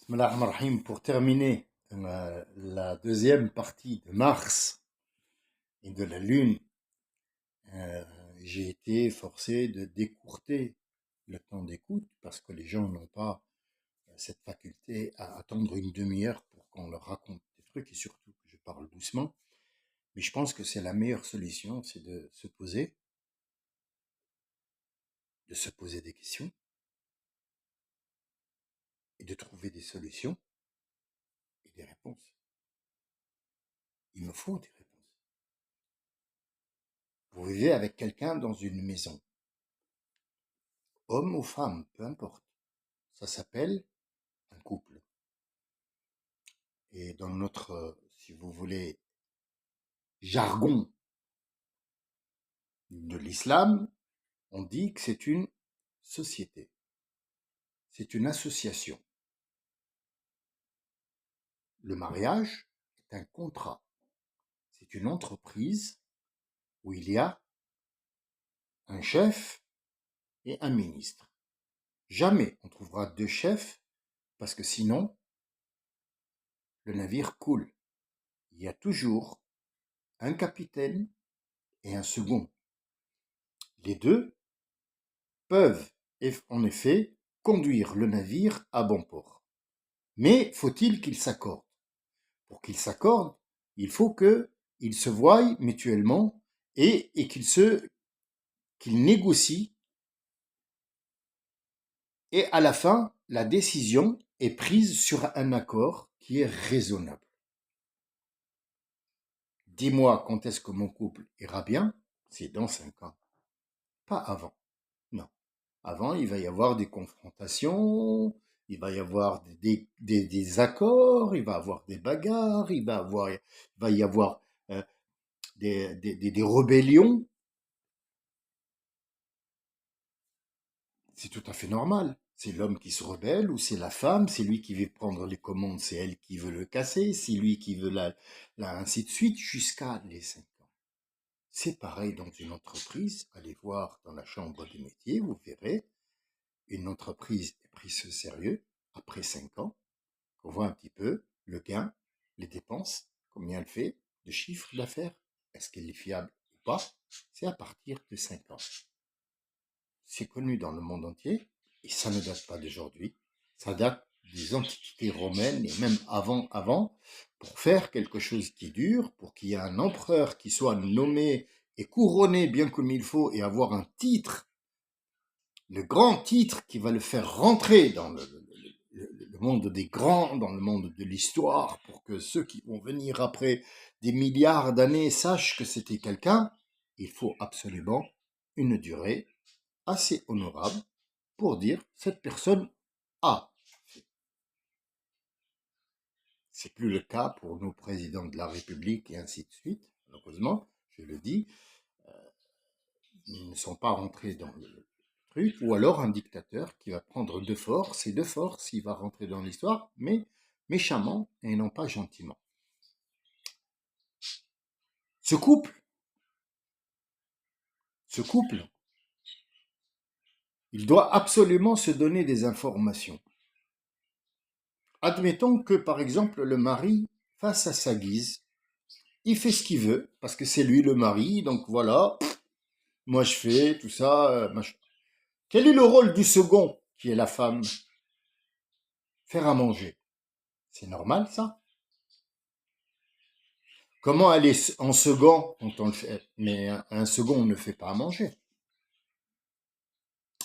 Bismillah ar-Rahman ar-Rahim. Pour terminer la deuxième partie de Mars et de la Lune, euh, j'ai été forcé de décourter le temps d'écoute parce que les gens n'ont pas cette faculté à attendre une demi-heure pour qu'on leur raconte des trucs et surtout que je parle doucement. Mais je pense que c'est la meilleure solution, c'est de se poser des questions et de trouver des solutions et des réponses. Il me faut des réponses. Vous vivez avec quelqu'un dans une maison, homme ou femme, peu importe. Ça s'appelle un couple. Et dans notre, si vous voulez, jargon de l'islam, on dit que c'est une société, c'est une association. Le mariage est un contrat, c'est une entreprise où il y a un chef et un ministre. Jamais on trouvera deux chefs parce que sinon, le navire coule. Il y a toujours un capitaine et un second. Les deux peuvent en effet conduire le navire à bon port. Mais faut-il qu'ils s'accordent? Pour qu'ils s'accordent, il faut qu'ils se voient mutuellement et qu'ils négocient. Et à la fin, la décision est prise sur un accord qui est raisonnable. Dis-moi quand est-ce que mon couple ira bien? C'est dans 5 ans. Pas avant. Non. Avant, il va y avoir des confrontations, il va y avoir des accords, il va y avoir des bagarres, il va y avoir des rébellions. C'est tout à fait normal. C'est l'homme qui se rebelle ou c'est la femme, c'est lui qui veut prendre les commandes, c'est elle qui veut le casser, c'est lui qui veut ainsi de suite jusqu'à les 5 ans. C'est pareil dans une entreprise. Allez voir dans la chambre des métiers, vous verrez, une entreprise est prise au sérieux après 5 ans. On voit un petit peu le gain, les dépenses, combien elle fait de chiffre d'affaires. Est-ce qu'elle est fiable ou pas? C'est à partir de 5 ans. C'est connu dans le monde entier et ça ne date pas d'aujourd'hui. Ça date des antiquités romaines et même avant, pour faire quelque chose qui dure, pour qu'il y ait un empereur qui soit nommé et couronné bien comme il faut et avoir un titre, le grand titre qui va le faire rentrer dans le monde des grands, dans le monde de l'histoire, pour que ceux qui vont venir après des milliards d'années sachent que c'était quelqu'un, il faut absolument une durée assez honorable pour dire cette personne a. C'est plus le cas pour nos présidents de la République et ainsi de suite, malheureusement, je le dis, ils ne sont pas rentrés dans le truc, ou alors un dictateur qui va prendre de force, et de force, il va rentrer dans l'histoire, mais méchamment et non pas gentiment. Ce couple, ce couple, il doit absolument se donner des informations. Admettons que, par exemple, le mari fasse à sa guise, il fait ce qu'il veut, parce que c'est lui le mari, donc voilà, moi je fais tout ça, machin. Quel est le rôle du second, qui est la femme? Faire à manger. C'est normal, ça? Comment aller en second quand on le fait? Mais un second ne fait pas à manger.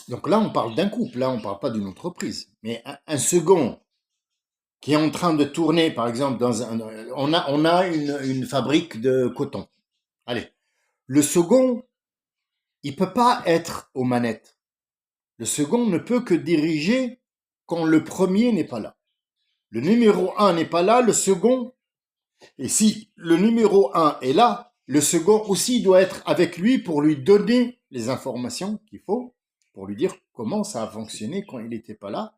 Donc là, on parle d'un couple, là, on parle pas d'une entreprise. Mais un second qui est en train de tourner, par exemple, on a une fabrique de coton. Allez, le second, il peut pas être aux manettes. Le second ne peut que diriger quand le premier n'est pas là. Le numéro un n'est pas là, le second. Et si le numéro un est là, le second aussi doit être avec lui pour lui donner les informations qu'il faut, pour lui dire comment ça a fonctionné quand il n'était pas là.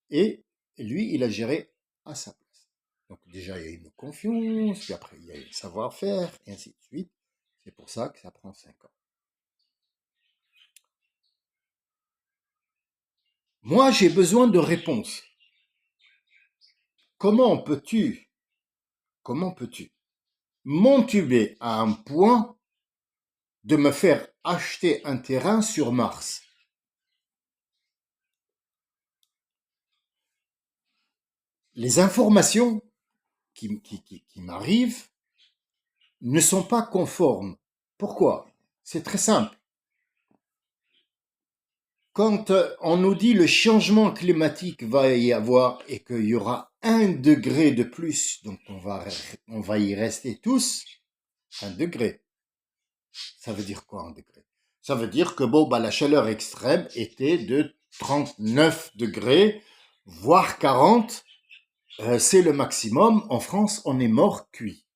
Et lui, il a géré à sa place. Donc déjà, il y a une confiance, puis après, il y a le savoir-faire, et ainsi de suite. C'est pour ça que ça prend 5 ans. Moi, j'ai besoin de réponses. comment peux-tu m'entuber à un point de me faire acheter un terrain sur Mars? Les informations qui m'arrivent ne sont pas conformes. Pourquoi? C'est très simple. Quand on nous dit le changement climatique va y avoir et qu'il y aura 1 degré de plus, donc on va y rester tous, 1 degré. Ça veut dire quoi 1 degré? Ça veut dire que bon, bah, la chaleur extrême était de 39 degrés, voire 40. C'est le maximum. En France, on est mort cuit.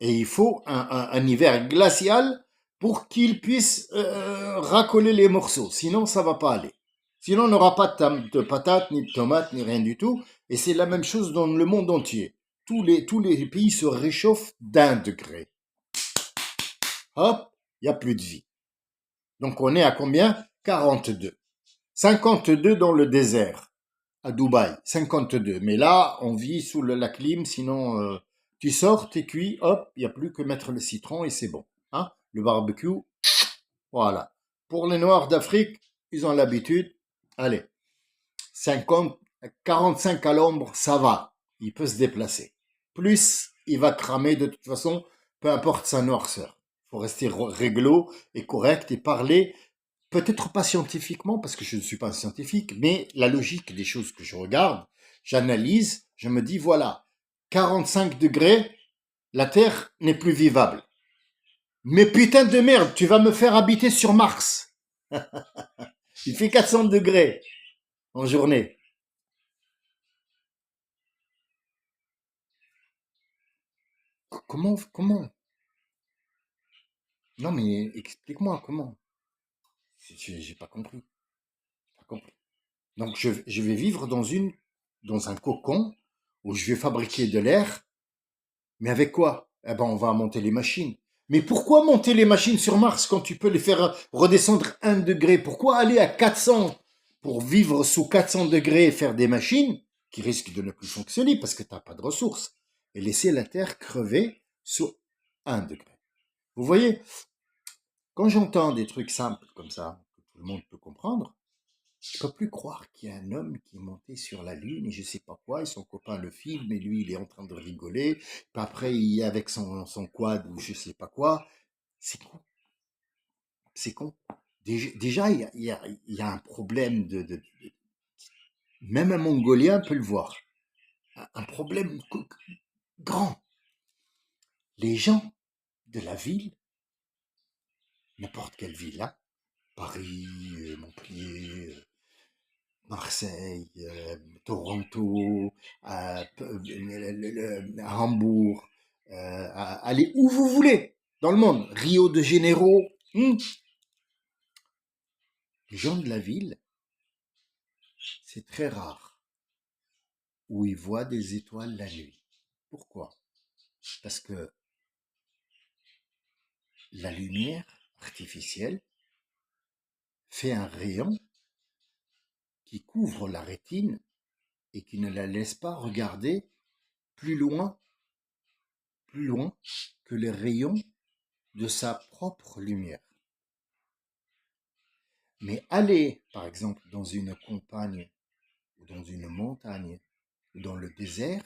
Et il faut un hiver glacial pour qu'il puisse racoler les morceaux. Sinon, ça va pas aller. Sinon, on n'aura pas de patates, ni de tomates, ni rien du tout. Et c'est la même chose dans le monde entier. Tous les pays se réchauffent d'1 degré. Hop, il n'y a plus de vie. Donc on est à combien? 42. 52 dans le désert, à Dubaï. 52. Mais là, on vit sous la clim, sinon tu sors, t'es cuit, hop, il n'y a plus que mettre le citron et c'est bon. Hein? Le barbecue, voilà. Pour les Noirs d'Afrique, ils ont l'habitude. Allez, 50, 45 à l'ombre, ça va. Il peut se déplacer. Plus, il va cramer de toute façon, peu importe sa noirceur. Il faut rester réglo et correct et parler, peut-être pas scientifiquement, parce que je ne suis pas un scientifique, mais la logique des choses que je regarde, j'analyse, je me dis, voilà, 45 degrés, la Terre n'est plus vivable. Mais putain de merde, tu vas me faire habiter sur Mars. Il fait 400 degrés en journée. Comment? Non, mais explique-moi comment. J'ai pas compris. Pas compris. Donc, je vais vivre dans un cocon où je vais fabriquer de l'air, mais avec quoi? Eh ben, on va monter les machines. Mais pourquoi monter les machines sur Mars quand tu peux les faire redescendre 1 degré? Pourquoi aller à 400 pour vivre sous 400 degrés et faire des machines qui risquent de ne plus fonctionner parce que tu n'as pas de ressources et laisser la Terre crever sous 1 degré? Vous voyez, quand j'entends des trucs simples comme ça, que tout le monde peut comprendre, je peux plus croire qu'il y a un homme qui est monté sur la Lune et je sais pas quoi, et son copain le filme et lui il est en train de rigoler, puis après il est avec son quad ou je sais pas quoi. C'est con, c'est con. Déjà, il y a un problème même un Mongolien peut le voir. Un problème grand. Les gens de la ville, n'importe quelle ville, hein, Paris, Montpellier, Marseille, Toronto, Hambourg, allez où vous voulez dans le monde, Rio de Janeiro. Les gens de la ville, c'est très rare où ils voient des étoiles la nuit. Pourquoi? Parce que la lumière artificielle fait un rayon qui couvre la rétine et qui ne la laisse pas regarder plus loin, plus loin que les rayons de sa propre lumière. Mais aller, par exemple, dans une campagne ou dans une montagne ou dans le désert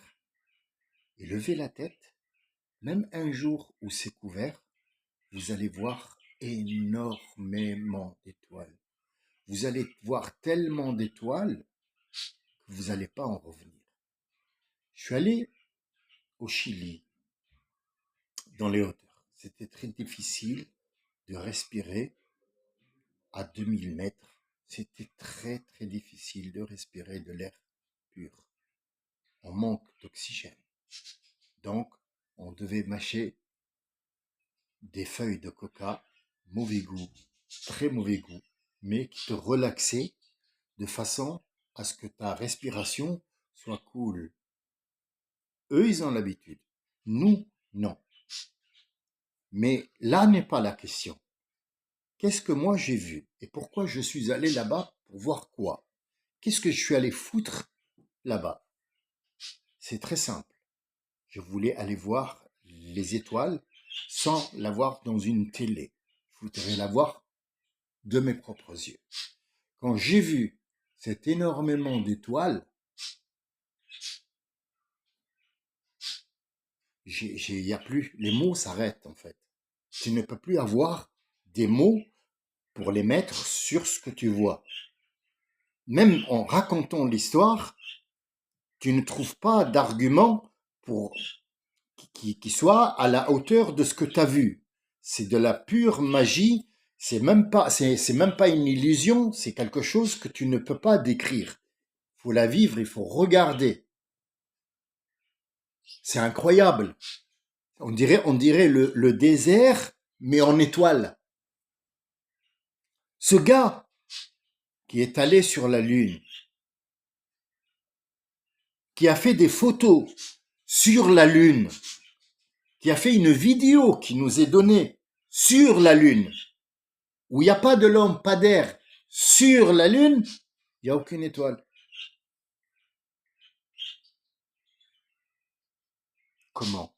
et lever la tête, même un jour où c'est couvert, vous allez voir énormément d'étoiles. Vous allez voir tellement d'étoiles que vous n'allez pas en revenir. Je suis allé au Chili, dans les hauteurs. C'était très difficile de respirer à 2000 mètres. C'était très très difficile de respirer de l'air pur. On manque d'oxygène. Donc, on devait mâcher des feuilles de coca, mauvais goût, très mauvais goût, mais qui te relaxaient de façon à ce que ta respiration soit cool. Eux, ils ont l'habitude. Nous, non. Mais là n'est pas la question. Qu'est-ce que moi j'ai vu et pourquoi je suis allé là-bas pour voir quoi? Qu'est-ce que je suis allé foutre là-bas? C'est très simple. Je voulais aller voir les étoiles sans la voir dans une télé. Je voudrais la voir de mes propres yeux. Quand j'ai vu cet énormément d'étoiles, il y a plus, les mots s'arrêtent en fait. Tu ne peux plus avoir des mots pour les mettre sur ce que tu vois. Même en racontant l'histoire, tu ne trouves pas d'argument pour qui soit à la hauteur de ce que tu as vu. C'est de la pure magie, c'est même pas une illusion, c'est quelque chose que tu ne peux pas décrire. Il faut la vivre, il faut regarder. C'est incroyable. On dirait le désert, mais en étoile. Ce gars qui est allé sur la Lune, qui a fait des photos sur la Lune, qui a fait une vidéo qui nous est donnée sur la Lune, où il n'y a pas de l'homme, pas d'air, sur la Lune, il n'y a aucune étoile. Comment?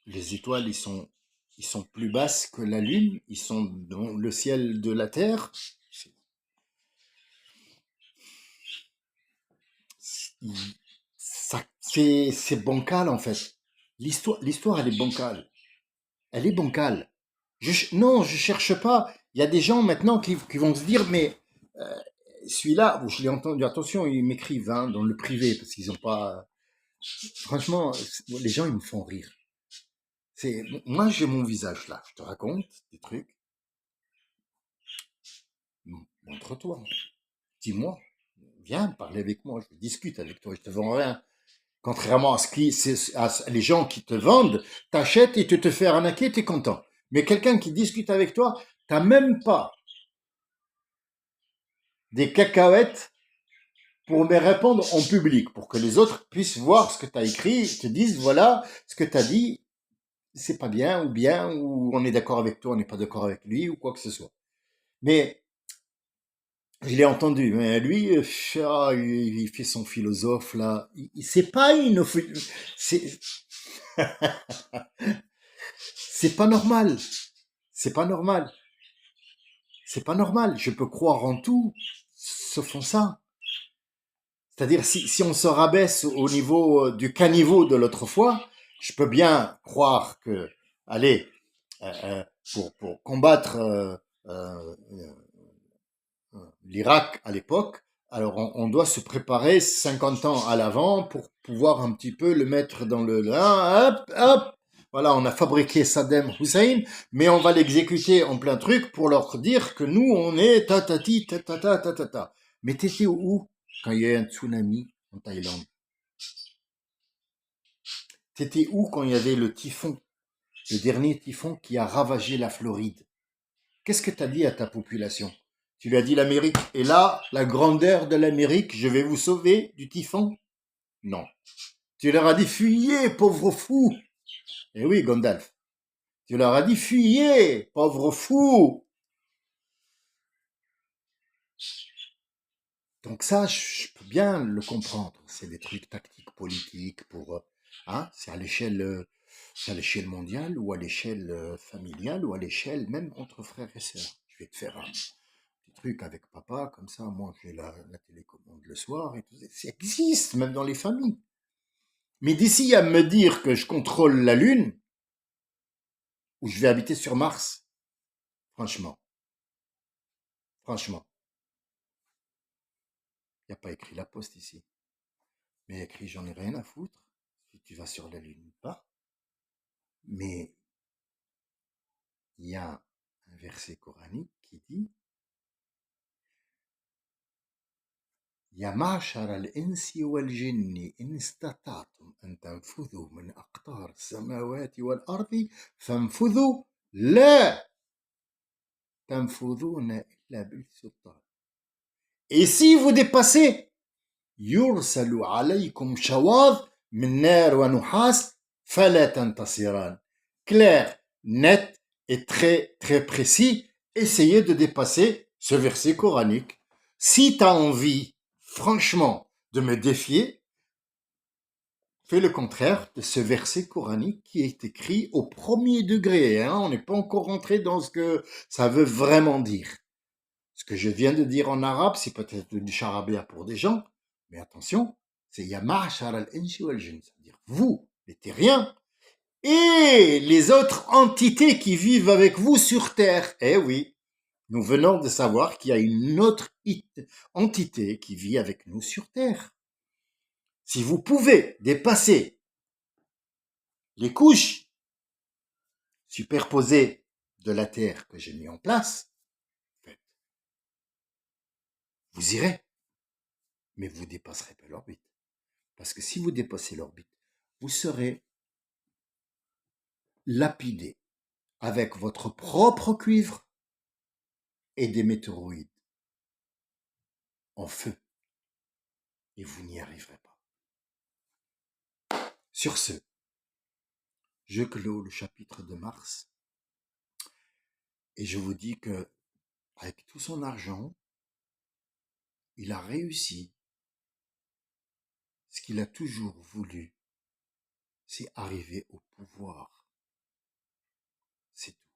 Les étoiles, ils sont plus basses que la Lune, ils sont dans le ciel de la Terre. C'est bancal en fait. L'histoire, elle est bancale. Elle est bancale. Non, je cherche pas. Il y a des gens maintenant qui vont se dire, mais celui-là, je l'ai entendu, attention, ils m'écrivent dans le privé parce qu'ils n'ont pas. Franchement, les gens, ils me font rire. Moi, j'ai mon visage là. Je te raconte des trucs. Montre-toi. Dis-moi. Viens parler avec moi. Je discute avec toi. Je te vends rien. Contrairement à les gens qui te vendent, t'achètes et tu te fais arnaquer, t'es content. Mais quelqu'un qui discute avec toi, t'as même pas des cacahuètes pour me répondre en public, pour que les autres puissent voir ce que tu as écrit, te disent voilà ce que tu as dit, c'est pas bien, ou on est d'accord avec toi, on n'est pas d'accord avec lui, ou quoi que ce soit. Mais je l'ai entendu, mais lui, il fait son philosophe là. C'est pas c'est c'est pas normal. C'est pas normal. C'est pas normal. Je peux croire en tout, sauf en ça. C'est-à-dire, si on se rabaisse au niveau du caniveau de l'autre fois, je peux bien croire que, allez, euh, euh, pour combattre euh, l'Irak à l'époque, alors on doit se préparer 50 ans à l'avant pour pouvoir un petit peu le mettre dans hop, hop, voilà, on a fabriqué Saddam Hussein, mais on va l'exécuter en plein truc pour leur dire que nous, on est tatati, tatata, tatata. Mais t'étais où quand il y a eu un tsunami en Thaïlande? T'étais où quand il y avait le typhon, le dernier typhon qui a ravagé la Floride? Qu'est-ce que tu as dit à ta population? Tu lui as dit l'Amérique est là, la grandeur de l'Amérique, je vais vous sauver du typhon? Non. Tu leur as dit fuyez, pauvres fous. Eh oui, Gandalf. Tu leur as dit fuyez, pauvres fous. Donc ça, je peux bien le comprendre. C'est des trucs tactiques politiques pour, hein, c'est à l'échelle mondiale ou à l'échelle familiale ou à l'échelle même entre frères et sœurs. Je vais te faire un petit truc avec papa, comme ça, moi j'ai la télécommande le soir et tout. Ça existe même dans les familles. Mais d'ici à me dire que je contrôle la Lune ou je vais habiter sur Mars, franchement, franchement, il n'y a pas écrit la poste ici. Mais il y a écrit j'en ai rien à foutre si tu vas sur la Lune ou pas. Mais il y a un verset coranique qui dit يا معشر الإنس والجن إن استطعتم أن تنفذوا من أقطار السماوات والأرض فانفذوا لا تنفذون إلا بالسلطان. Et si vous dépassez, يرسل عليكم شواظ من نار ونحاس فلا تنتصران. Clair, net et très très précis. Essayez de dépasser ce verset coranique. Si tu as envie, franchement, de me défier, fais le contraire de ce verset coranique qui est écrit au premier degré. Hein. On n'est pas encore rentré dans ce que ça veut vraiment dire. Ce que je viens de dire en arabe, c'est peut-être du charabia pour des gens, mais attention, c'est Ya ma'shar al-insi wal jinn, c'est-à-dire vous, les terriens, et les autres entités qui vivent avec vous sur Terre. Eh oui, nous venons de savoir qu'il y a une autre entité qui vit avec nous sur Terre. Si vous pouvez dépasser les couches superposées de la Terre que j'ai mis en place, vous irez, mais vous ne dépasserez pas l'orbite. Parce que si vous dépassez l'orbite, vous serez lapidé avec votre propre cuivre et des météoroïdes en feu. Et vous n'y arriverez pas. Sur ce, je clôt le chapitre de Mars et je vous dis que avec tout son argent, il a réussi. Ce qu'il a toujours voulu, c'est arriver au pouvoir. C'est tout.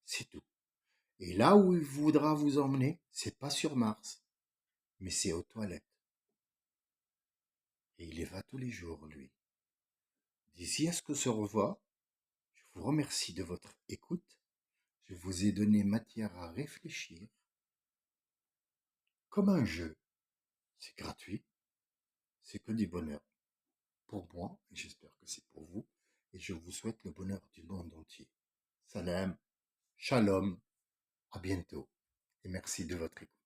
C'est tout. Et là où il voudra vous emmener, c'est pas sur Mars, mais c'est aux toilettes. Et il y va tous les jours, lui. D'ici à ce que se revoit, je vous remercie de votre écoute. Je vous ai donné matière à réfléchir. Comme un jeu. C'est gratuit. C'est que du bonheur. Pour moi, et j'espère que c'est pour vous. Et je vous souhaite le bonheur du monde entier. Salam, shalom, à bientôt. Et merci de votre écoute.